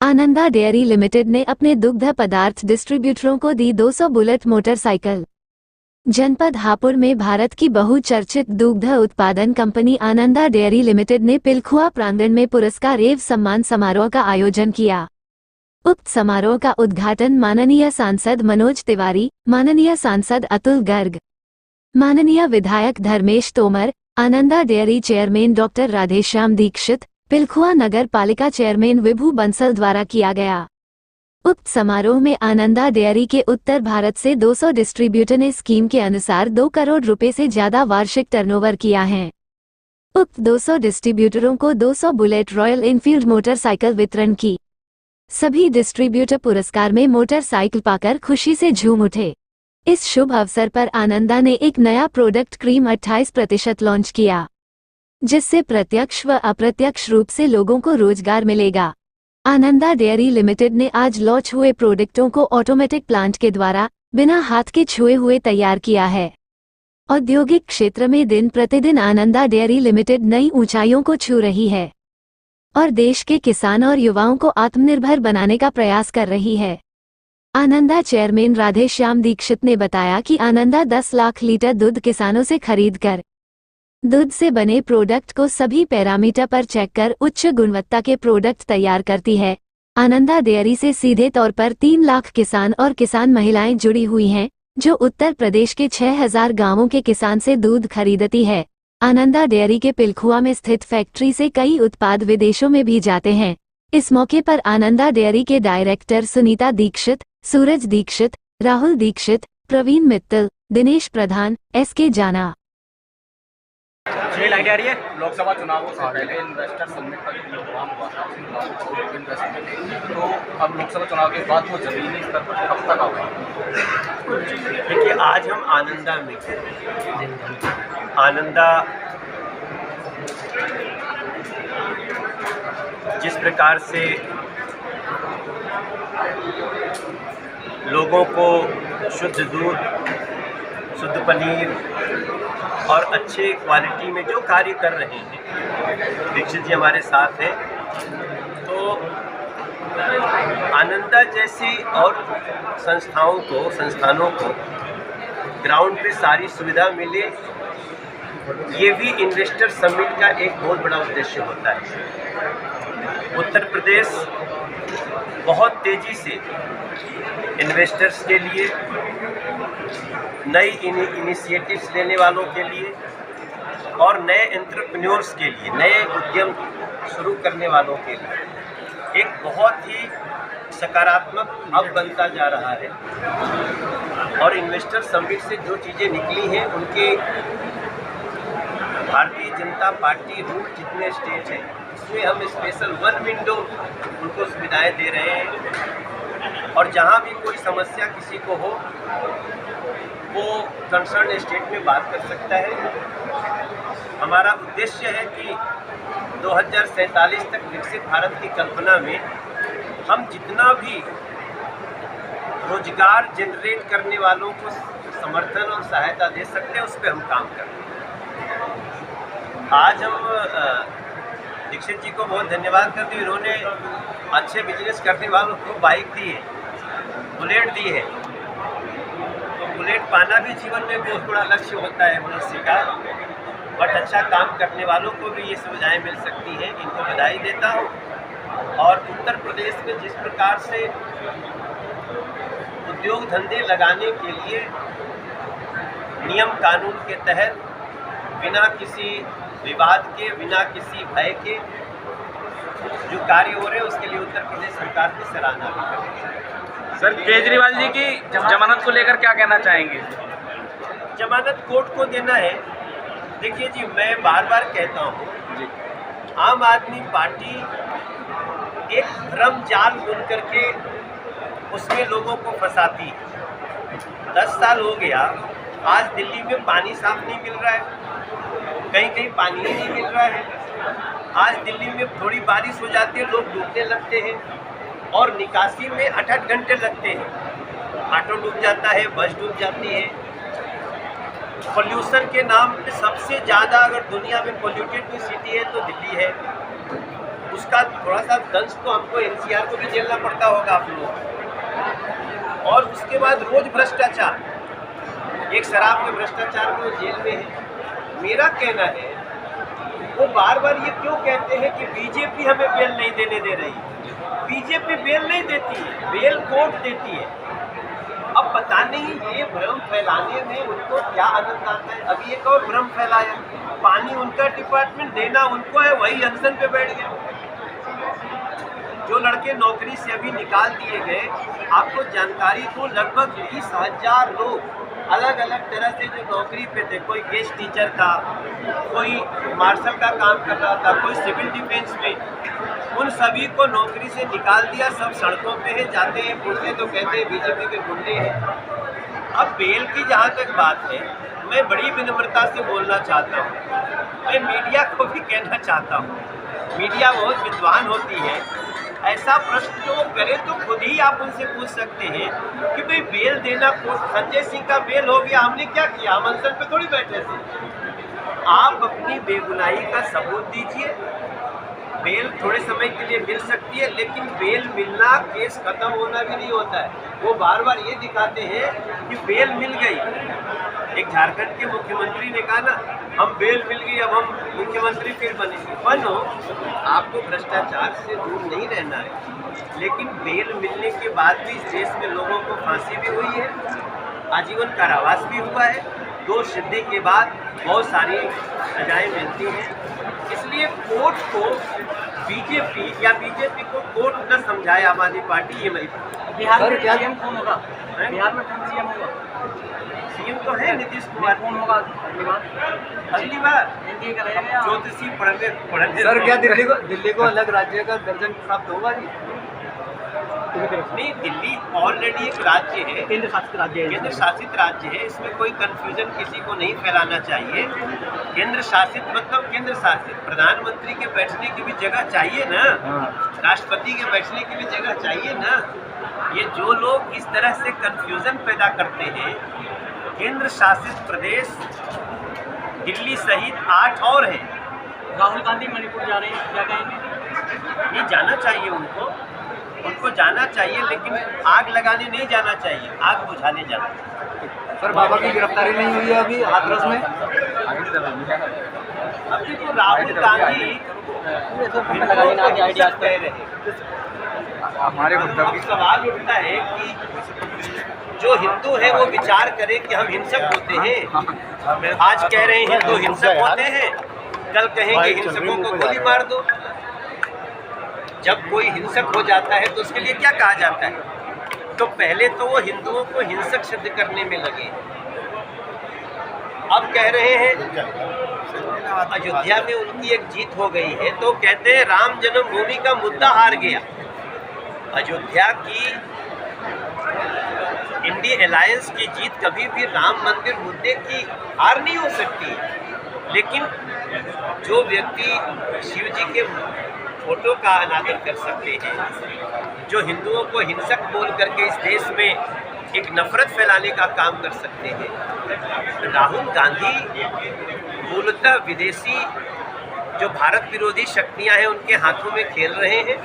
Ananda dairy limited ने अपने दुग्ध पदार्थ डिस्ट्रीब्यूटरों को दी 200 बुलेट मोटरसाइकिल। जनपद हापुड़ में भारत की बहुचर्चित दुग्ध उत्पादन कंपनी आनंदा डेयरी लिमिटेड ने पिलखुआ प्रांगण में पुरस्कार एवं सम्मान समारोह का आयोजन किया। उक्त समारोह का उद्घाटन माननीय सांसद मनोज तिवारी, माननीय सांसद अतुल गर्ग, माननीय विधायक Dharmesh Tomar, Ananda dairy chairman doctor Radheshyam Dikshit, Pilkhuwa नगर पालिका चेयरमैन विभू बंसल द्वारा किया गया। उक्त समारोह में आनंदा डेयरी के उत्तर भारत से 200 डिस्ट्रीब्यूटर ने स्कीम के अनुसार 2 करोड़ रुपए से ज्यादा वार्षिक टर्नओवर किया है। उक्त 200 डिस्ट्रीब्यूटरों को 200 बुलेट रॉयल एनफील्ड मोटरसाइकिल वितरण की। सभी डिस्ट्रीब्यूटर पुरस्कार में मोटरसाइकिल पाकर खुशी से झूम उठे। इस शुभ अवसर पर आनंदा ने एक नया प्रोडक्ट क्रीम 28% लॉन्च किया, जिससे प्रत्यक्ष व अप्रत्यक्ष रूप से लोगों को रोजगार मिलेगा। आनंदा डेयरी लिमिटेड ने आज लॉन्च हुए प्रोडक्टों को ऑटोमेटिक प्लांट के द्वारा बिना हाथ के छुए हुए तैयार किया है। औद्योगिक क्षेत्र में दिन प्रतिदिन आनंदा डेयरी लिमिटेड नई ऊंचाइयों को छू रही है और देश के किसान और युवाओं को आत्मनिर्भर बनाने का प्रयास कर रही है। आनंदा चेयरमैन राधेश्याम दीक्षित ने बताया कि आनंदा 10 लाख लीटर दूध किसानों से खरीदकर दूध से बने प्रोडक्ट को सभी पैरामीटर पर चेक कर उच्च गुणवत्ता के प्रोडक्ट तैयार करती है। आनंदा डेयरी से सीधे तौर पर 3 लाख किसान और किसान महिलाएं जुड़ी हुई हैं, जो उत्तर प्रदेश के 6000 गांवों के किसान से दूध खरीदती है। आनंदा डेयरी के पिलखुआ में स्थित फैक्ट्री से कई उत्पाद विदेशों में भी जाते हैं। इस मौके पर आनंदा डेयरी के डायरेक्टर सुनीता दीक्षित, सूरज दीक्षित, राहुल दीक्षित, प्रवीण मित्तल, दिनेश प्रधान, SK जाना। लाइट आ रही है। लोकसभा चुनाव से पहले इन्वेस्टर समिट का जो प्रोग्राम हुआ था, तो अब लोकसभा चुनाव के बाद वो जमीनी स्तर पर कब तक आएगा? देखिए, आज हम आनंदा में आनंदा जिस प्रकार से लोगों को शुद्ध दूध, शुद्ध पनीर और अच्छे क्वालिटी में जो कार्य कर रहे हैं, दीक्षित जी हमारे साथ हैं, तो आनंदा जैसी और संस्थानों को ग्राउंड पे सारी सुविधा मिले, ये भी इन्वेस्टर समिट का एक बहुत बड़ा उद्देश्य होता है। उत्तर प्रदेश बहुत तेज़ी से इन्वेस्टर्स के लिए, नई इनिशिएटिव्स लेने वालों के लिए और नए एंटरप्रेन्योर्स के लिए, नए उद्यम शुरू करने वालों के लिए एक बहुत ही सकारात्मक हब बनता जा रहा है। और इन्वेस्टर समिट से जो चीज़ें निकली हैं, उनके भारतीय जनता पार्टी रूट जितने स्टेट हैं, उसमें हम स्पेशल 1 विंडो उनको सुविधाएं दे रहे हैं। और जहां भी कोई समस्या किसी को हो, वो कंसर्न स्टेट में बात कर सकता है। हमारा उद्देश्य है कि 2047 तक विकसित भारत की कल्पना में हम जितना भी रोजगार जनरेट करने वालों को समर्थन और सहायता दे सकते हैं, उस पर हम काम कर रहे हैं। आज हम दीक्षित जी को बहुत धन्यवाद करते हैं। इन्होंने अच्छे बिजनेस करने वालों को बाइक दी है, बुलेट दी है। तो बुलेट पाना भी जीवन में बहुत बड़ा लक्ष्य होता है मनुष्य का, बट अच्छा काम करने वालों को भी ये सुविधाएं मिल सकती हैं। इनको बधाई देता हूँ। और उत्तर प्रदेश में जिस प्रकार से उद्योग धंधे लगाने के लिए नियम कानून के तहत बिना किसी विवाद के, बिना किसी भय के जो कार्य हो रहे हैं, उसके लिए उत्तर प्रदेश सरकार की सराहना भी करेंगे। सर, केजरीवाल जी की जमानत को लेकर क्या कहना चाहेंगे? जमानत कोर्ट को देना है। देखिए जी, मैं बार बार कहता हूँ, आम आदमी पार्टी एक भ्रम जाल बुन करके उसमें लोगों को फंसाती है। 10 साल हो गया, आज दिल्ली में पानी साफ नहीं मिल रहा है, कहीं कहीं पानी ही नहीं मिल रहा है। आज दिल्ली में थोड़ी बारिश हो जाती है, लोग डूबने लगते हैं और निकासी में 8-8 घंटे लगते हैं। ऑटो डूब जाता है, बस डूब जाती है। पोल्यूशन के नाम पे सबसे ज़्यादा अगर दुनिया में पोल्यूटेड कोई सिटी है तो दिल्ली है। उसका थोड़ा सा दंश तो हमको एनसीआर को भी झेलना पड़ता होगा आप लोगों को। और उसके बाद रोज भ्रष्टाचार, एक शराब के भ्रष्टाचार में वो जेल में है। मेरा कहना है वो बार बार ये क्यों कहते हैं कि बीजेपी हमें बेल नहीं देने दे रही। बीजेपी बेल नहीं देती है, बेल कोर्ट देती है। अब पता नहीं ये भ्रम फैलाने में उनको क्या आनंद आता है। अभी एक और भ्रम फैलाया, पानी उनका डिपार्टमेंट, देना उनको है, वही अनशन पे बैठ गया। जो लड़के नौकरी से अभी निकाल दिए गए, आपको जानकारी तो लगभग 20,000 लोग अलग अलग तरह से जो नौकरी पे थे, कोई गेस्ट टीचर था, कोई मार्शल का काम कर रहा था, कोई सिविल डिफेंस में, उन सभी को नौकरी से निकाल दिया। सब सड़कों पे है, जाते हैं पूछते तो कहते हैं बीजेपी के गुंडे हैं। अब बेल की जहाँ तक बात है, मैं बड़ी विनम्रता से बोलना चाहता हूँ, मैं मीडिया को भी कहना चाहता हूँ, मीडिया बहुत विद्वान होती है। ऐसा प्रश्न जो वो करे तो खुद ही आप उनसे पूछ सकते हैं कि भाई बेल देना, संजय सिंह का बेल हो गया, हमने क्या किया, हम अनशन पे थोड़ी बैठे थे। आप अपनी बेगुनाही का सबूत दीजिए। बेल थोड़े समय के लिए मिल सकती है, लेकिन बेल मिलना केस खत्म होना भी नहीं होता है। वो बार बार ये दिखाते हैं कि बेल मिल गई। एक झारखंड के मुख्यमंत्री ने कहा ना, हम बेल मिल गई, अब हम मुख्यमंत्री फिर बनेंगे। बनो, आपको भ्रष्टाचार से दूर नहीं रहना है, लेकिन बेल मिलने के बाद भी इस देश में लोगों को फांसी भी हुई है, आजीवन कारावास भी हुआ है, दोष सिद्धि के बाद बहुत सारी सजाएं मिलती हैं। इसलिए कोर्ट को बीजेपी को कोर्ट न समझाए आम आदमी पार्टी। ये मेरी बिहार में सीएम कौन होगा? बिहार में कौन सीएम होगा? सीएम तो है नीतीश कुमार। कौन होगा अगली बार एनडीए का रहेगा? ज्योतिषी पढ़ने सर, क्या दिल्ली को अलग राज्य का दर्जन प्राप्त होगा जी? नहीं, दिल्ली ऑलरेडी एक राज्य है, केंद्र शासित राज्य है। केंद्र शासित राज्य है, इसमें कोई कंफ्यूजन किसी को नहीं फैलाना चाहिए। केंद्र शासित मतलब केंद्र शासित, प्रधानमंत्री के बैठने की भी जगह चाहिए ना, राष्ट्रपति के बैठने की भी जगह चाहिए ना। ये जो लोग इस तरह से कंफ्यूजन पैदा करते हैं, केंद्र शासित प्रदेश दिल्ली सहित 8 और हैं। राहुल गांधी मणिपुर जा रहे हैं, क्या कहेंगे? नहीं जाना चाहिए उनको जाना चाहिए, लेकिन आग लगाने नहीं जाना चाहिए, आग बुझाने जाना चाहिए। सर, बाबा की गिरफ्तारी नहीं हुई है अभी हाथरस में? अब देखो, राहुल गांधी कह रहे हमारे अब सवाल उठता है कि जो हिंदू है वो विचार करे कि हम हिंसक होते हैं। आज कह रहे हैं हिंदू हिंसक होते हैं, कल कहेंगे हिंसकों को गोली मार दो। जब कोई हिंसक हो जाता है तो उसके लिए क्या कहा जाता है? तो पहले तो वो हिंदुओं को हिंसक सिद्ध करने में लगे, अब कह रहे हैं अयोध्या में उनकी एक जीत हो गई है, तो कहते हैं राम जन्मभूमि का मुद्दा हार गया। अयोध्या की इंडी अलायंस की जीत कभी भी राम मंदिर मुद्दे की हार नहीं हो सकती। लेकिन जो व्यक्ति शिव जी के फोटो का अनादर कर सकते हैं, जो हिंदुओं को हिंसक बोल करके इस देश में एक नफरत फैलाने का काम कर सकते हैं, राहुल गांधी मूलतः विदेशी जो भारत विरोधी शक्तियां हैं उनके हाथों में खेल रहे हैं।